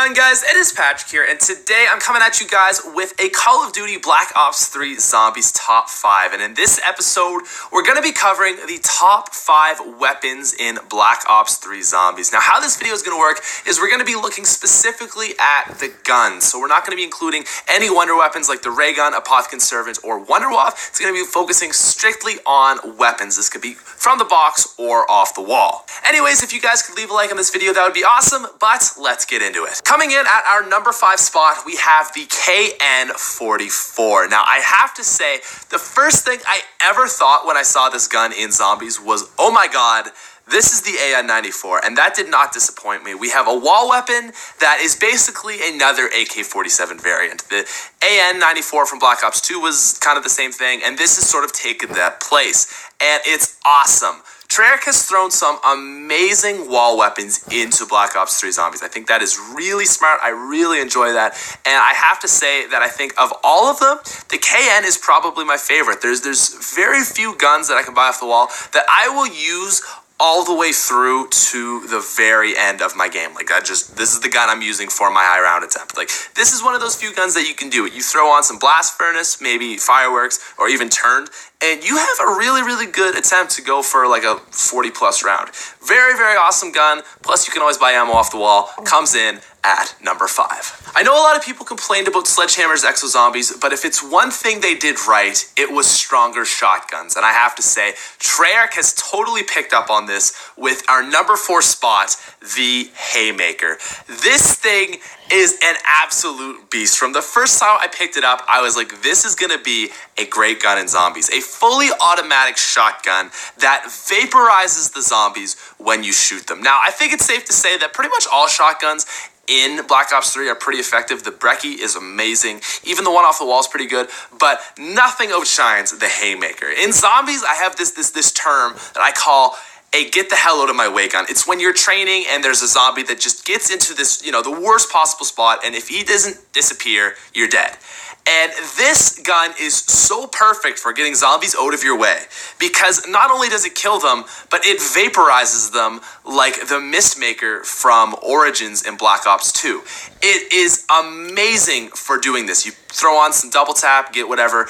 on, guys? It is Patrick here, and today I'm coming at you guys with a Call of Duty Black Ops 3 Zombies Top 5. And in this episode, we're going to be covering the top 5 weapons in Black Ops 3 Zombies. Now, how this video is going to work is we're going to be looking specifically at the guns. So we're not going to be including any wonder weapons like the ray gun, Apothecary Servant, or Wonderwaff. It's going to be focusing strictly on weapons. This could be from the box or off the wall. Anyways, if you guys could leave a like on this video, that would be awesome, but let's get into it. Coming in at our number 5 spot, we have the KN-44. Now, I have to say, the first thing I ever thought when I saw this gun in Zombies was, oh my god, this is the AN-94, and that did not disappoint me. We have a wall weapon that is basically another AK-47 variant. The AN-94 from Black Ops 2 was kind of the same thing, and this has sort of taken that place, and it's awesome. Treyarch has thrown some amazing wall weapons into Black Ops 3 Zombies. I think that is really smart. I really enjoy that. And I have to say that I think of all of them, the KN is probably my favorite. There's very few guns that I can buy off the wall that I will use all the way through to the very end of my game. Like, this is the gun I'm using for my high round attempt. Like, this is one of those few guns that you can do it. You throw on some blast furnace, maybe fireworks, or even turned, and you have a really, really good attempt to go for like a 40 plus round. Very, very awesome gun. Plus, you can always buy ammo off the wall. Comes in at number 5. I know a lot of people complained about Sledgehammer's Exo Zombies, but if it's one thing they did right, it was stronger shotguns. And I have to say, Treyarch has totally picked up on this with our number 4 spot, the Haymaker. This thing is an absolute beast. From the first time I picked it up, I was like, this is gonna be a great gun in Zombies. A fully automatic shotgun that vaporizes the zombies when you shoot them. Now, I think it's safe to say that pretty much all shotguns in Black Ops 3 are pretty effective. The Brecci is amazing. Even the one off the wall is pretty good, but nothing outshines the Haymaker. In Zombies, I have this term that I call a get the hell out of my way gun. It's when you're training and there's a zombie that just gets into this, the worst possible spot, and if he doesn't disappear, you're dead. And this gun is so perfect for getting zombies out of your way because not only does it kill them, but it vaporizes them like the Mistmaker from Origins in Black Ops 2. It is amazing for doing this. You throw on some double tap, get whatever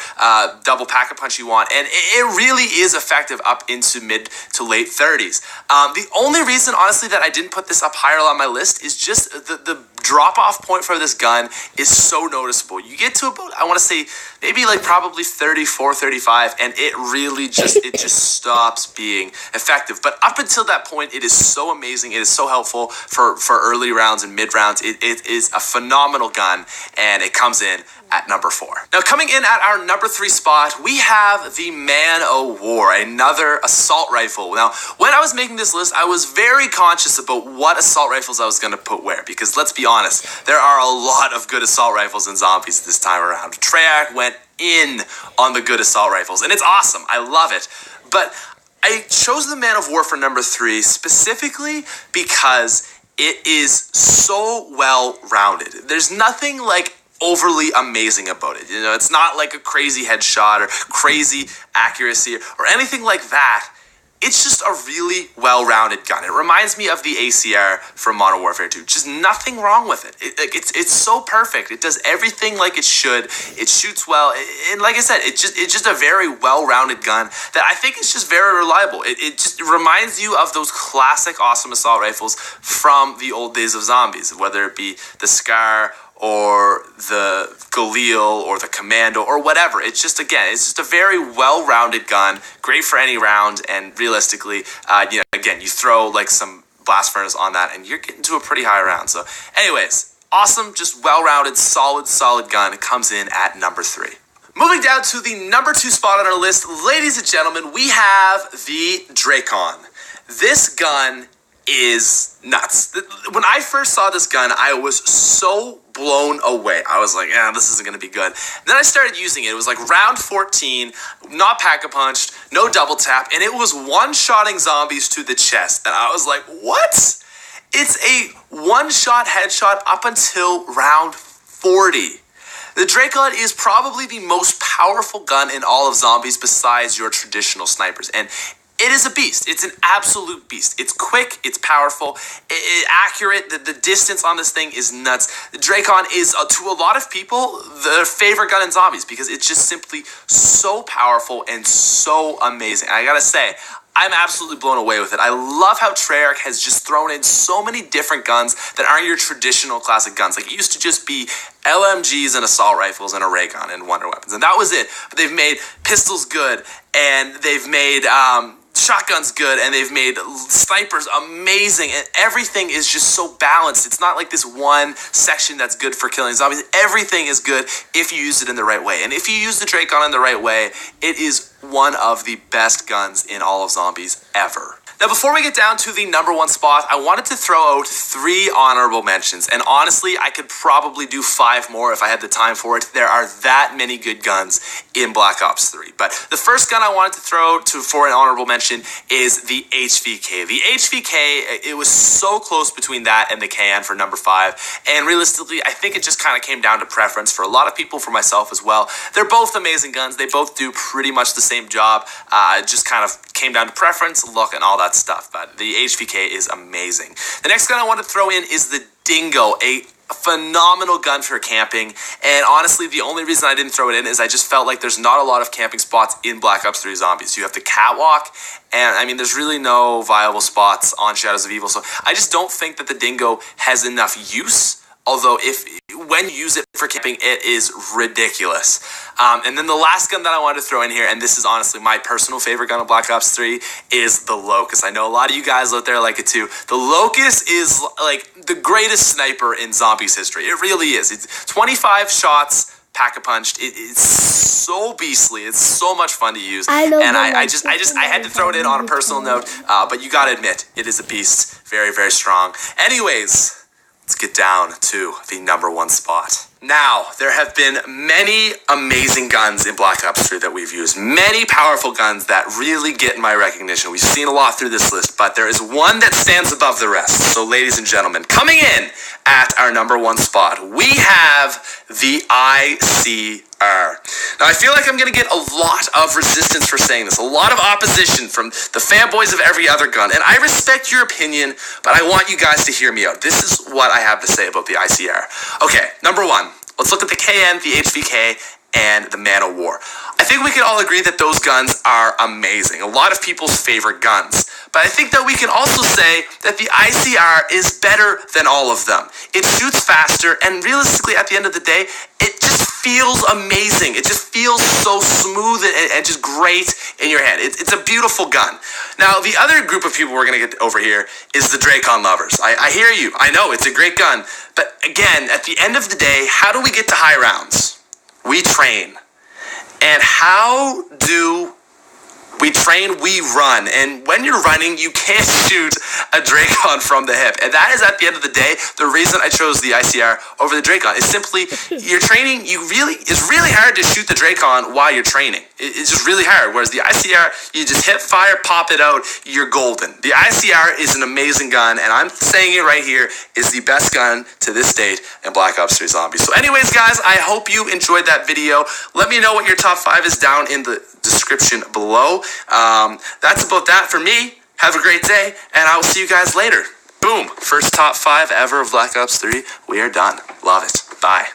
double pack-a-punch you want, and it really is effective up into mid to late 30s. The only reason, honestly, that I didn't put this up higher on my list is just the drop-off point for this gun is so noticeable. You get to about, I want to say, maybe like probably 34, 35, and it really just stops being effective. But up until that point, it is so amazing. It is so helpful for early rounds and mid rounds. It is a phenomenal gun, and it comes in at number 4. Now, coming in at our number 3 spot, we have the Manofwar, another assault rifle. Now, when I was making this list, I was very conscious about what assault rifles I was going to put where, because let's be honest, there are a lot of good assault rifles in Zombies this time around. Treyarch went in on the good assault rifles, and it's awesome. I love it. But I chose the Manofwar for number 3 specifically because it is so well-rounded. There's nothing like overly amazing about it. It's not like a crazy headshot or crazy accuracy or anything like that. It's just a really well-rounded gun. It reminds me of the ACR from Modern Warfare 2. Just nothing wrong with it. It's so perfect. It does everything like it should. It shoots well. And like I said, it's just a very well-rounded gun that I think is just very reliable. It just reminds you of those classic awesome assault rifles from the old days of Zombies, whether it be the Scar or the Galil or the Commando or whatever. It's just a very well-rounded gun, great for any round, and realistically, again, you throw like some blast furnace on that and you're getting to a pretty high round. So anyways, awesome, just well-rounded, solid gun. It comes in at number 3. Moving down to the number 2 spot on our list, ladies and gentlemen, we have the Drakon. This gun is nuts. When I first saw this gun, I was so blown away. I was like, this isn't going to be good. Then I started using it. It was like round 14, not pack-a-punched, no double tap, and it was one-shotting zombies to the chest. And I was like, what? It's a one-shot headshot up until round 40. The Drakon is probably the most powerful gun in all of Zombies besides your traditional snipers. And It is a beast. It's an absolute beast. It's quick. It's powerful. Accurate. The distance on this thing is nuts. The Drakon is, to a lot of people, their favorite gun in zombies because it's just simply so powerful and so amazing. I gotta say, I'm absolutely blown away with it. I love how Treyarch has just thrown in so many different guns that aren't your traditional classic guns. Like, it used to just be LMGs and assault rifles and a ray gun and wonder weapons, and that was it. But they've made pistols good, and they've made shotguns good, and they've made snipers amazing, and everything is just so balanced. It's not like this one section that's good for killing zombies. Everything is good if you use it in the right way, and if you use the Drakon in the right way, it is one of the best guns in all of zombies ever. Now, before we get down to the number one spot, I wanted to throw out 3 honorable mentions. And honestly, I could probably do 5 more if I had the time for it. There are that many good guns in Black Ops 3. But the first gun I wanted to throw out for an honorable mention is the HVK. The HVK, it was so close between that and the KN for number 5. And realistically, I think it just kind of came down to preference for a lot of people, for myself as well. They're both amazing guns. They both do pretty much the same job. It just kind of came down to preference, look, and all that stuff. But the HVK is amazing. The next gun I want to throw in is the Dingo, a phenomenal gun for camping. And honestly, the only reason I didn't throw it in is I just felt like there's not a lot of camping spots in Black Ops 3 Zombies. You have the catwalk, and I mean, there's really no viable spots on Shadows of Evil. So I just don't think that the Dingo has enough use. Although, when you use it for camping, it is ridiculous. And then the last gun that I wanted to throw in here, and this is honestly my personal favorite gun of Black Ops 3, is the Locus. I know a lot of you guys out there like it too. The Locus is like the greatest sniper in zombies history. It really is. It's 25 shots, pack-a-punched. It's so beastly. It's so much fun to use. I had to throw it in on a personal note, but you gotta admit, it is a beast. Very, very strong. Anyways, let's get down to the number one spot. Now, there have been many amazing guns in Black Ops 3 that we've used. Many powerful guns that really get my recognition. We've seen a lot through this list, but there is one that stands above the rest. So, ladies and gentlemen, coming in at our number one spot, we have the ICR. Now, I feel like I'm going to get a lot of resistance for saying this, a lot of opposition from the fanboys of every other gun, and I respect your opinion, but I want you guys to hear me out. This is what I have to say about the ICR. Okay, number one, let's look at the KN, the HVK, and the Manofwar. I think we can all agree that those guns are amazing. A lot of people's favorite guns. But I think that we can also say that the ICR is better than all of them. It shoots faster, and realistically, at the end of the day, it just feels amazing. It just feels so smooth and just great in your hand. It's a beautiful gun. Now, the other group of people we're going to get over here is the Drakon lovers. I hear you. I know, it's a great gun. But again, at the end of the day, how do we get to high rounds? We train. And how do we train? We run. And when you're running, you can't shoot a Drakon from the hip. And that is, at the end of the day, the reason I chose the ICR over the Drakon. Is simply, you're training, it's really hard to shoot the Drakon while you're training. It's just really hard. Whereas the ICR, you just hit fire, pop it out, you're golden. The ICR is an amazing gun, and I'm saying it right here, is the best gun to this date in Black Ops 3 Zombies. So anyways, guys, I hope you enjoyed that video. Let me know what your top 5 is down in the description below. That's about that for me. Have a great day, and I will see you guys later. Boom. First top 5 ever of Black Ops 3. We are done. Love it. Bye.